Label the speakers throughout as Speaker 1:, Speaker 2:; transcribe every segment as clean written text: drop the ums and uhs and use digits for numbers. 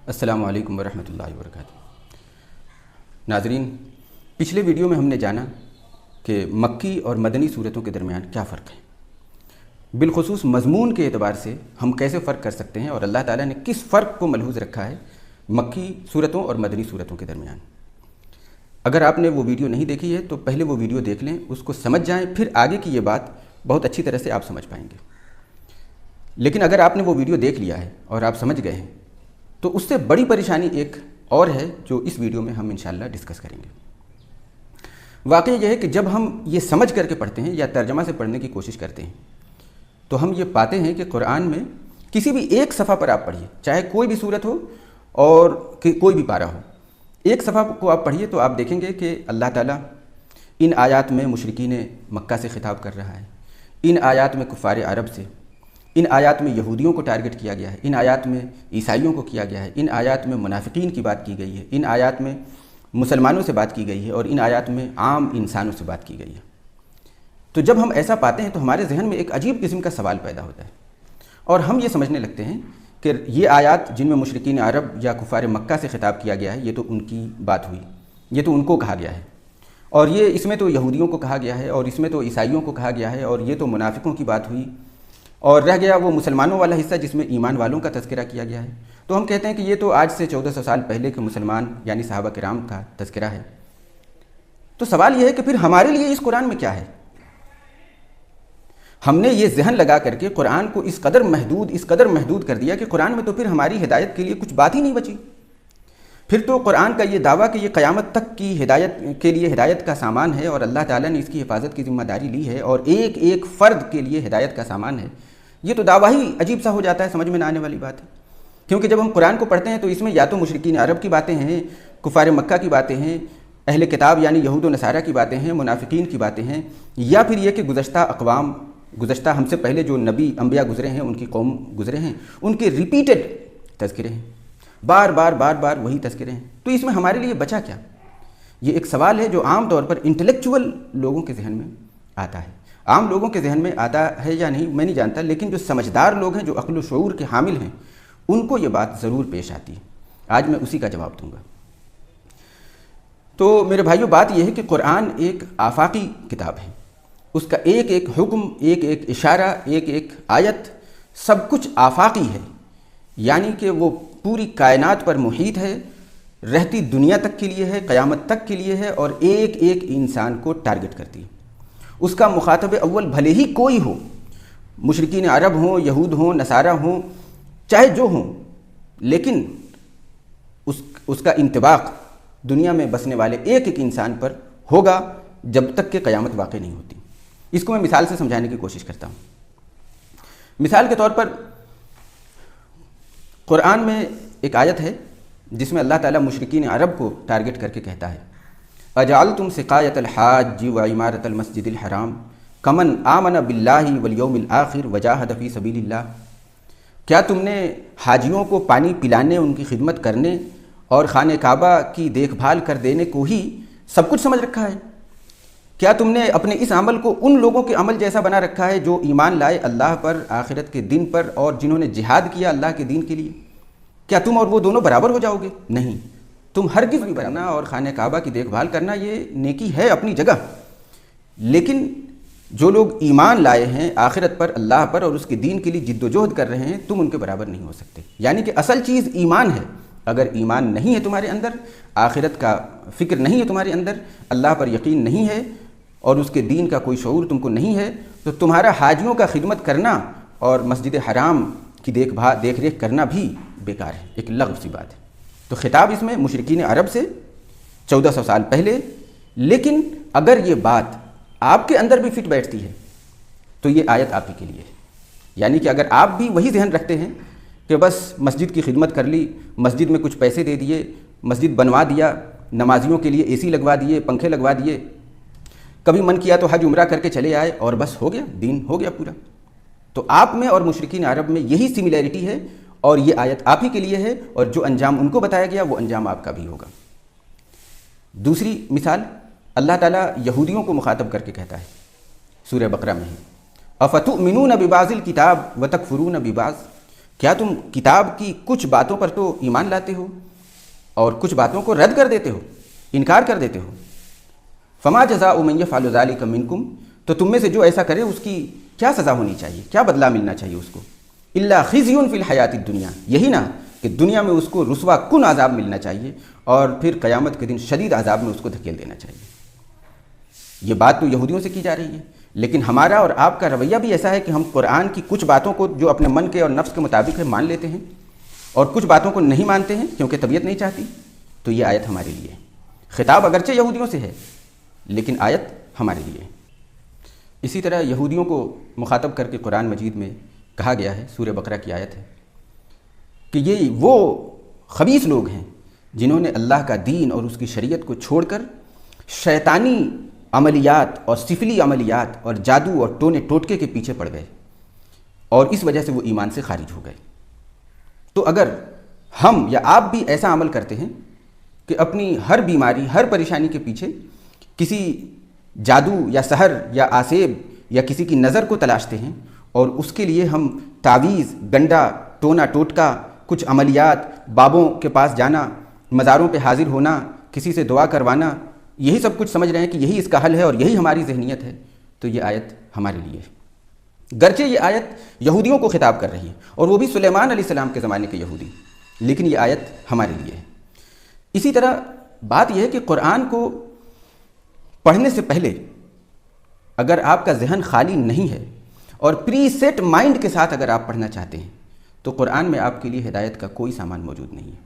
Speaker 1: السلام علیکم ورحمۃ اللہ وبرکاتہ۔ ناظرین، پچھلے ویڈیو میں ہم نے جانا کہ مکی اور مدنی صورتوں کے درمیان کیا فرق ہے، بالخصوص مضمون کے اعتبار سے ہم کیسے فرق کر سکتے ہیں اور اللہ تعالیٰ نے کس فرق کو ملحوظ رکھا ہے مکی صورتوں اور مدنی صورتوں کے درمیان۔ اگر آپ نے وہ ویڈیو نہیں دیکھی ہے تو پہلے وہ ویڈیو دیکھ لیں، اس کو سمجھ جائیں، پھر آگے کی یہ بات بہت اچھی طرح سے آپ سمجھ پائیں گے۔ لیکن اگر آپ نے وہ ویڈیو دیکھ لیا ہے اور آپ سمجھ گئے ہیں تو اس سے بڑی پریشانی ایک اور ہے جو اس ویڈیو میں ہم انشاءاللہ ڈسکس کریں گے۔ واقعہ یہ ہے کہ جب ہم یہ سمجھ کر کے پڑھتے ہیں یا ترجمہ سے پڑھنے کی کوشش کرتے ہیں تو ہم یہ پاتے ہیں کہ قرآن میں کسی بھی ایک صفحہ پر آپ پڑھیے، چاہے کوئی بھی صورت ہو اور کوئی بھی پارہ ہو، ایک صفحہ کو آپ پڑھیے تو آپ دیکھیں گے کہ اللہ تعالیٰ ان آیات میں مشرکین مکہ سے خطاب کر رہا ہے، ان آیات میں کفار عرب سے، ان آیات میں یہودیوں کو ٹارگٹ کیا گیا ہے، ان آیات میں عیسائیوں کو کیا گیا ہے، ان آیات میں منافقین کی بات کی گئی ہے، ان آیات میں مسلمانوں سے بات کی گئی ہے اور ان آیات میں عام انسانوں سے بات کی گئی ہے۔ تو جب ہم ایسا پاتے ہیں تو ہمارے ذہن میں ایک عجیب قسم کا سوال پیدا ہوتا ہے اور ہم یہ سمجھنے لگتے ہیں کہ یہ آیات جن میں مشرکین عرب یا کفار مکہ سے خطاب کیا گیا ہے یہ تو ان کی بات ہوئی، یہ تو ان کو کہا گیا ہے، اور یہ اس میں تو یہودیوں کو کہا گیا ہے اور اس میں تو عیسائیوں کو کہا گیا ہے اور یہ تو منافقوں کی بات ہوئی، اور رہ گیا وہ مسلمانوں والا حصہ جس میں ایمان والوں کا تذکرہ کیا گیا ہے۔ تو ہم کہتے ہیں کہ یہ تو آج سے 1400 سال پہلے کے مسلمان یعنی صحابہ کرام کا تذکرہ ہے۔ تو سوال یہ ہے کہ پھر ہمارے لیے اس قرآن میں کیا ہے؟ ہم نے یہ ذہن لگا کر کے قرآن کو اس قدر محدود کر دیا کہ قرآن میں تو پھر ہماری ہدایت کے لیے کچھ بات ہی نہیں بچی۔ پھر تو قرآن کا یہ دعویٰ کہ یہ قیامت تک کی ہدایت کے لیے ہدایت کا سامان ہے اور اللہ تعالیٰ نے اس کی حفاظت کی ذمہ داری لی ہے اور ایک ایک فرد کے لیے ہدایت کا سامان ہے، یہ تو دعویٰ ہی عجیب سا ہو جاتا ہے، سمجھ میں نہ آنے والی بات ہے۔ کیونکہ جب ہم قرآن کو پڑھتے ہیں تو اس میں یا تو مشرکین عرب کی باتیں ہیں، کفار مکہ کی باتیں ہیں، اہل کتاب یعنی یہود و نصارہ کی باتیں ہیں، منافقین کی باتیں ہیں، یا پھر یہ کہ گزشتہ اقوام، گزشتہ ہم سے پہلے جو نبی انبیاء گزرے ہیں، ان کی قوم گزرے ہیں، ان کے ریپیٹڈ تذکرے ہیں، بار بار وہی تذکرے ہیں۔ تو اس میں ہمارے لیے بچا کیا؟ یہ ایک سوال ہے جو عام طور پر انٹلیکچول لوگوں کے ذہن میں آتا ہے۔ عام لوگوں کے ذہن میں آتا ہے یا نہیں میں نہیں جانتا، لیکن جو سمجھدار لوگ ہیں، جو عقل و شعور کے حامل ہیں، ان کو یہ بات ضرور پیش آتی ہے۔ آج میں اسی کا جواب دوں گا۔ تو میرے بھائیوں، بات یہ ہے کہ قرآن ایک آفاقی کتاب ہے، اس کا ایک ایک حکم، ایک ایک اشارہ، ایک ایک آیت، سب کچھ آفاقی ہے، یعنی کہ وہ پوری کائنات پر محیط ہے، رہتی دنیا تک کے لیے ہے، قیامت تک کے لیے ہے، اور ایک ایک انسان کو ٹارگٹ کرتی ہے۔ اس کا مخاطب اول بھلے ہی کوئی ہو، مشرکین عرب ہوں، یہود ہوں، نصارہ ہوں، چاہے جو ہوں، لیکن اس کا انطباق دنیا میں بسنے والے ایک ایک انسان پر ہوگا جب تک کہ قیامت واقع نہیں ہوتی۔ اس کو میں مثال سے سمجھانے کی کوشش کرتا ہوں۔ مثال کے طور پر قرآن میں ایک آیت ہے جس میں اللہ تعالیٰ مشرکین عرب کو ٹارگٹ کر کے کہتا ہے، اجعلتم سقایۃ الحاج وعمارۃ المسجد الحرام کمن آمن باللہ والیوم الآخر وجاہد فی سبیل اللہ، کیا تم نے حاجیوں کو پانی پلانے، ان کی خدمت کرنے اور خانہ کعبہ کی دیکھ بھال کر دینے کو ہی سب کچھ سمجھ رکھا ہے؟ کیا تم نے اپنے اس عمل کو ان لوگوں کے عمل جیسا بنا رکھا ہے جو ایمان لائے اللہ پر، آخرت کے دن پر، اور جنہوں نے جہاد کیا اللہ کے دین کے لیے؟ کیا تم اور وہ دونوں برابر ہو جاؤ گے؟ نہیں، تم ہرگز نہیں برابر۔ اور خانہ کعبہ کی دیکھ بھال کرنا یہ نیکی ہے اپنی جگہ، لیکن جو لوگ ایمان لائے ہیں آخرت پر، اللہ پر اور اس کے دین کے لیے جد و جہد کر رہے ہیں، تم ان کے برابر نہیں ہو سکتے۔ یعنی کہ اصل چیز ایمان ہے۔ اگر ایمان نہیں ہے تمہارے اندر، آخرت کا فکر نہیں ہے تمہارے اندر، اللہ پر یقین نہیں ہے اور اس کے دین کا کوئی شعور تم کو نہیں ہے، تو تمہارا حاجیوں کا خدمت کرنا اور مسجد حرام کی دیکھ ریکھ کرنا بھی بیکار ہے، ایک لغو سی بات ہے۔ تو خطاب اس میں مشرکین عرب سے 1400 سال پہلے، لیکن اگر یہ بات آپ کے اندر بھی فٹ بیٹھتی ہے تو یہ آیت آپ ہی کے لیے ہے۔ یعنی کہ اگر آپ بھی وہی ذہن رکھتے ہیں کہ بس مسجد کی خدمت کر لی، مسجد میں کچھ پیسے دے دیے، مسجد بنوا دیا، نمازیوں کے لیے اے سی لگوا دیے، پنکھے لگوا دیے، کبھی من کیا تو حج عمرہ کر کے چلے آئے اور بس ہو گیا، دین ہو گیا پورا، تو آپ میں اور مشرکین عرب میں یہی سملیرٹی ہے اور یہ آیت آپ ہی کے لیے ہے، اور جو انجام ان کو بتایا گیا وہ انجام آپ کا بھی ہوگا۔ دوسری مثال، اللہ تعالیٰ یہودیوں کو مخاطب کر کے کہتا ہے سورہ بقرہ میں ہی، افتؤمنون ببعض الکتاب وتکفرون ببعض، کیا تم کتاب کی کچھ باتوں پر تو ایمان لاتے ہو اور کچھ باتوں کو رد کر دیتے ہو، انکار کر دیتے ہو؟ فما جزاء من یفعل ذلک منکم، تو تم میں سے جو ایسا کرے اس کی کیا سزا ہونی چاہیے، کیا بدلہ ملنا چاہیے اس کو؟ الا خزی فی الحیات الدنیا، یہی نا کہ دنیا میں اس کو رسوا کن عذاب ملنا چاہیے اور پھر قیامت کے دن شدید عذاب میں اس کو دھکیل دینا چاہیے۔ یہ بات تو یہودیوں سے کی جا رہی ہے، لیکن ہمارا اور آپ کا رویہ بھی ایسا ہے کہ ہم قرآن کی کچھ باتوں کو جو اپنے من کے اور نفس کے مطابق ہے مان لیتے ہیں، اور کچھ باتوں کو نہیں مانتے ہیں کیونکہ طبیعت نہیں چاہتی۔ تو یہ آیت ہمارے لیے ہے، خطاب اگرچہ یہودیوں سے ہے لیکن آیت ہمارے لیے ہے۔ اسی طرح یہودیوں کو مخاطب کر کے قرآن مجید میں کہا گیا ہے، سورہ بقرہ کی آیت ہے کہ یہ وہ خبیث لوگ ہیں جنہوں نے اللہ کا دین اور اس کی شریعت کو چھوڑ کر شیطانی عملیات اور سفلی عملیات اور جادو اور ٹونے ٹوٹکے کے پیچھے پڑ گئے، اور اس وجہ سے وہ ایمان سے خارج ہو گئے۔ تو اگر ہم یا آپ بھی ایسا عمل کرتے ہیں کہ اپنی ہر بیماری، ہر پریشانی کے پیچھے کسی جادو یا سحر یا آسیب یا کسی کی نظر کو تلاشتے ہیں، اور اس کے لیے ہم تعویذ، گنڈا، ٹونا ٹوٹکا، کچھ عملیات، بابوں کے پاس جانا، مزاروں پہ حاضر ہونا، کسی سے دعا کروانا، یہی سب کچھ سمجھ رہے ہیں کہ یہی اس کا حل ہے اور یہی ہماری ذہنیت ہے، تو یہ آیت ہمارے لیے ہے۔ گرچہ یہ آیت یہودیوں کو خطاب کر رہی ہے اور وہ بھی سلیمان علیہ السلام کے زمانے کے یہودی، لیکن یہ آیت ہمارے لیے ہے۔ اسی طرح بات یہ ہے کہ قرآن کو پڑھنے سے پہلے اگر آپ کا ذہن خالی نہیں ہے اور پری سیٹ مائنڈ کے ساتھ اگر آپ پڑھنا چاہتے ہیں تو قرآن میں آپ کے لیے ہدایت کا کوئی سامان موجود نہیں ہے،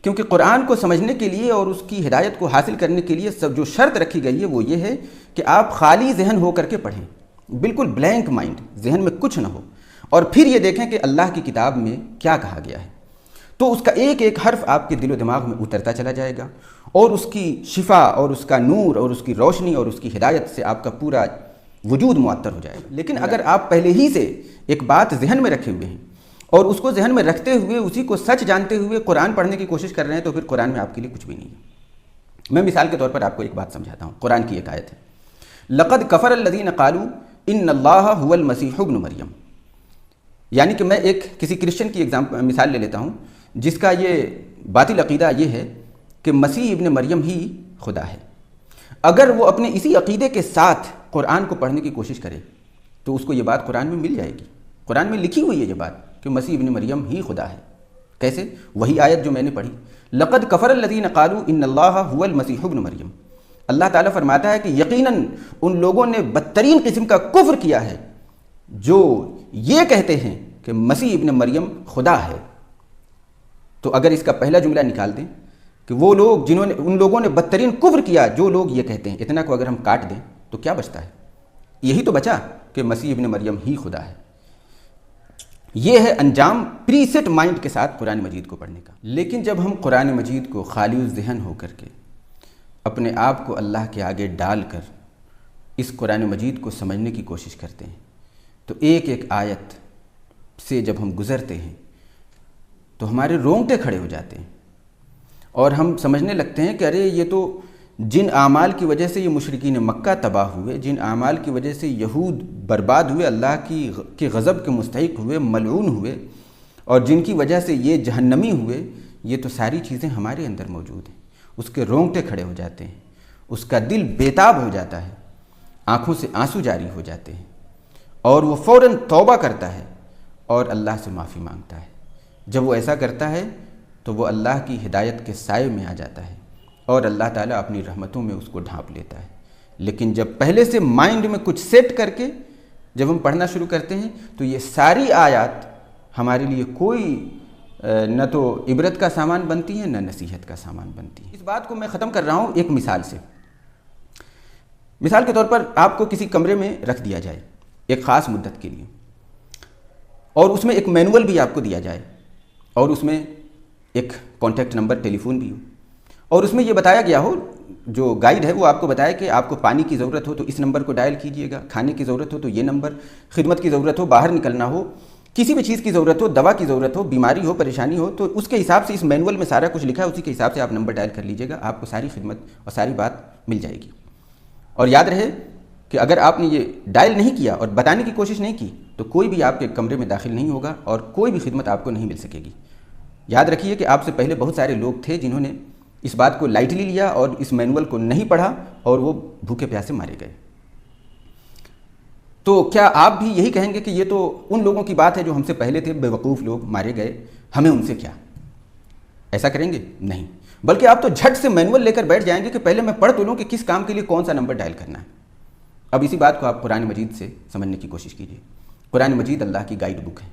Speaker 1: کیونکہ قرآن کو سمجھنے کے لیے اور اس کی ہدایت کو حاصل کرنے کے لیے جو شرط رکھی گئی ہے وہ یہ ہے کہ آپ خالی ذہن ہو کر کے پڑھیں، بالکل بلینک مائنڈ، ذہن میں کچھ نہ ہو، اور پھر یہ دیکھیں کہ اللہ کی کتاب میں کیا کہا گیا ہے۔ تو اس کا ایک ایک حرف آپ کے دل و دماغ میں اترتا چلا جائے گا، اور اس کی شفا اور اس کا نور اور اس کی روشنی اور اس کی ہدایت سے آپ کا پورا وجود معطر ہو جائے گا۔ لیکن اگر آپ پہلے ہی سے ایک بات ذہن میں رکھے ہوئے ہیں اور اس کو ذہن میں رکھتے ہوئے اسی کو سچ جانتے ہوئے قرآن پڑھنے کی کوشش کر رہے ہیں تو پھر قرآن میں آپ کے لیے کچھ بھی نہیں ہے۔ میں مثال کے طور پر آپ کو ایک بات سمجھاتا ہوں، قرآن کی ایک آیت ہے، لقد کفر الذین قالوا ان اللہ هو المسیح ابن مریم، یعنی کہ میں کسی کرسچن کی مثال لے لیتا ہوں جس کا یہ باطل عقیدہ یہ ہے کہ مسیح ابن مریم ہی خدا ہے۔ اگر وہ اپنے اسی عقیدے کے ساتھ قرآن کو پڑھنے کی کوشش کرے تو اس کو یہ بات قرآن میں مل جائے گی، قرآن میں لکھی ہوئی ہے یہ بات کہ مسیح ابن مریم ہی خدا ہے۔ کیسے؟ وہی آیت جو میں نے پڑھی، لقد کفر الذین قالوا ان اللہ هو المسیح ابن مریم، اللہ تعالیٰ فرماتا ہے کہ یقیناً ان لوگوں نے بدترین قسم کا کفر کیا ہے جو یہ کہتے ہیں کہ مسیح ابن مریم خدا ہے۔ تو اگر اس کا پہلا جملہ نکال دیں کہ وہ لوگ ان لوگوں نے بدترین کفر کیا جو لوگ یہ کہتے ہیں، اتنا کو اگر ہم کاٹ دیں تو کیا بچتا ہے؟ یہی تو بچا کہ مسیح ابن مریم ہی خدا ہے۔ یہ ہے انجام پری سیٹ مائنڈ کے ساتھ قرآن مجید کو پڑھنے کا۔ لیکن جب ہم قرآن مجید کو خالی الذہن ہو کر کے اپنے آپ کو اللہ کے آگے ڈال کر اس قرآن مجید کو سمجھنے کی کوشش کرتے ہیں تو ایک ایک آیت سے جب ہم گزرتے ہیں تو ہمارے رونگٹے کھڑے ہو جاتے ہیں اور ہم سمجھنے لگتے ہیں کہ ارے یہ تو جن اعمال کی وجہ سے یہ مشرکین مکہ تباہ ہوئے، جن اعمال کی وجہ سے یہود برباد ہوئے، اللہ کے غضب کے مستحق ہوئے، ملعون ہوئے، اور جن کی وجہ سے یہ جہنمی ہوئے، یہ تو ساری چیزیں ہمارے اندر موجود ہیں۔ اس کے رونگٹے کھڑے ہو جاتے ہیں، اس کا دل بےتاب ہو جاتا ہے، آنکھوں سے آنسو جاری ہو جاتے ہیں، اور وہ فوراً توبہ کرتا ہے اور اللہ سے معافی مانگتا ہے۔ جب وہ ایسا کرتا ہے تو وہ اللہ کی ہدایت کے سائے میں آ جاتا ہے اور اللہ تعالیٰ اپنی رحمتوں میں اس کو ڈھانپ لیتا ہے۔ لیکن جب پہلے سے مائنڈ میں کچھ سیٹ کر کے جب ہم پڑھنا شروع کرتے ہیں تو یہ ساری آیات ہمارے لیے کوئی نہ تو عبرت کا سامان بنتی ہیں نہ نصیحت کا سامان بنتی ہیں۔ اس بات کو میں ختم کر رہا ہوں ایک مثال سے۔ مثال کے طور پر آپ کو کسی کمرے میں رکھ دیا جائے ایک خاص مدت کے لیے، اور اس میں ایک مینول بھی آپ کو دیا جائے، اور اس میں ایک کانٹیکٹ نمبر ٹیلی فون بھی ہو، اور اس میں یہ بتایا گیا ہو، جو گائیڈ ہے وہ آپ کو بتائے کہ آپ کو پانی کی ضرورت ہو تو اس نمبر کو ڈائل کیجئے گا، کھانے کی ضرورت ہو تو یہ نمبر، خدمت کی ضرورت ہو، باہر نکلنا ہو، کسی بھی چیز کی ضرورت ہو، دوا کی ضرورت ہو، بیماری ہو، پریشانی ہو، تو اس کے حساب سے اس مینول میں سارا کچھ لکھا ہے، اسی کے حساب سے آپ نمبر ڈائل کر لیجئے گا، آپ کو ساری خدمت اور ساری بات مل جائے گی۔ اور یاد رہے کہ اگر آپ نے یہ ڈائل نہیں کیا اور بتانے کی کوشش نہیں کی تو کوئی بھی آپ کے کمرے میں داخل نہیں ہوگا اور کوئی بھی خدمت آپ کو نہیں مل سکے گی۔ یاد رکھیے کہ آپ سے پہلے بہت سارے لوگ تھے جنہوں نے اس بات کو لائٹلی لیا اور اس مینول کو نہیں پڑھا اور وہ بھوکے پیاسے مارے گئے۔ تو کیا آپ بھی یہی کہیں گے کہ یہ تو ان لوگوں کی بات ہے جو ہم سے پہلے تھے، بے وقوف لوگ مارے گئے، ہمیں ان سے کیا؟ ایسا کریں گے؟ نہیں، بلکہ آپ تو جھٹ سے مینول لے کر بیٹھ جائیں گے کہ پہلے میں پڑھ تو لوں کہ کس کام کے لیے کون سا نمبر ڈائل کرنا ہے۔ اب اسی بات کو آپ قرآن مجید سے سمجھنے کی کوشش کیجیے۔ قرآن مجید اللہ کی گائیڈ بک ہے،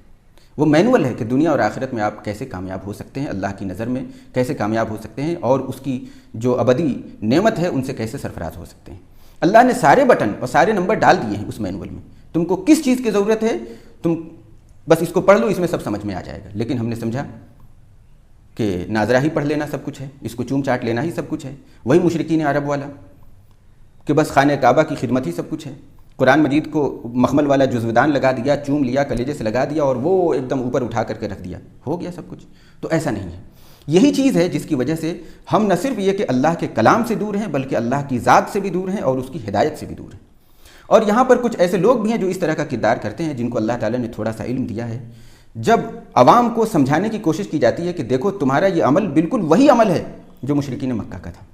Speaker 1: وہ مینول ہے کہ دنیا اور آخرت میں آپ کیسے کامیاب ہو سکتے ہیں، اللہ کی نظر میں کیسے کامیاب ہو سکتے ہیں، اور اس کی جو ابدی نعمت ہے ان سے کیسے سرفراز ہو سکتے ہیں۔ اللہ نے سارے بٹن اور سارے نمبر ڈال دیے ہیں اس مینول میں۔ تم کو کس چیز کی ضرورت ہے، تم بس اس کو پڑھ لو، اس میں سب سمجھ میں آ جائے گا۔ لیکن ہم نے سمجھا کہ ناظرہ ہی پڑھ لینا سب کچھ ہے، اس کو چوم چاٹ لینا ہی سب کچھ ہے، وہی مشرکین عرب والا کہ بس خانہ کعبہ کی خدمت ہی سب کچھ ہے۔ قرآن مجید کو مخمل والا جزودان لگا دیا، چوم لیا، کلیجے سے لگا دیا اور وہ ایک دم اوپر اٹھا کر کے رکھ دیا، ہو گیا سب کچھ۔ تو ایسا نہیں ہے۔ یہی چیز ہے جس کی وجہ سے ہم نہ صرف یہ کہ اللہ کے کلام سے دور ہیں بلکہ اللہ کی ذات سے بھی دور ہیں اور اس کی ہدایت سے بھی دور ہیں۔ اور یہاں پر کچھ ایسے لوگ بھی ہیں جو اس طرح کا کردار کرتے ہیں جن کو اللہ تعالیٰ نے تھوڑا سا علم دیا ہے۔ جب عوام کو سمجھانے کی کوشش کی جاتی ہے کہ دیکھو تمہارا یہ عمل بالکل وہی عمل ہے جو مشرکین مکہ کا تھا،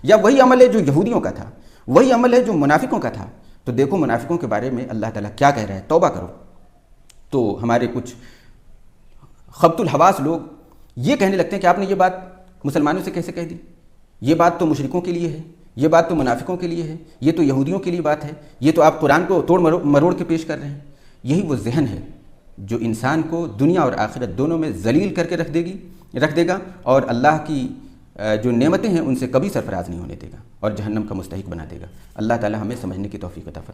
Speaker 1: یا وہی عمل ہے جو یہودیوں کا تھا، وہی عمل ہے جو منافقوں کا تھا، تو دیکھو منافقوں کے بارے میں اللہ تعالیٰ کیا کہہ رہا ہے، توبہ کرو، تو ہمارے کچھ خبط الحواس لوگ یہ کہنے لگتے ہیں کہ آپ نے یہ بات مسلمانوں سے کیسے کہہ دی، یہ بات تو مشرکوں کے لیے ہے، یہ بات تو منافقوں کے لیے ہے، یہ تو یہودیوں کے لیے بات ہے، یہ تو آپ قرآن کو توڑ مروڑ کے پیش کر رہے ہیں۔ یہی وہ ذہن ہے جو انسان کو دنیا اور آخرت دونوں میں ذلیل کر کے رکھ دے گا اور اللہ کی جو نعمتیں ہیں ان سے کبھی سرفراز نہیں ہونے دے گا اور جہنم کا مستحق بنا دے گا۔ اللہ تعالی ہمیں سمجھنے کی توفیق عطا فرمائے۔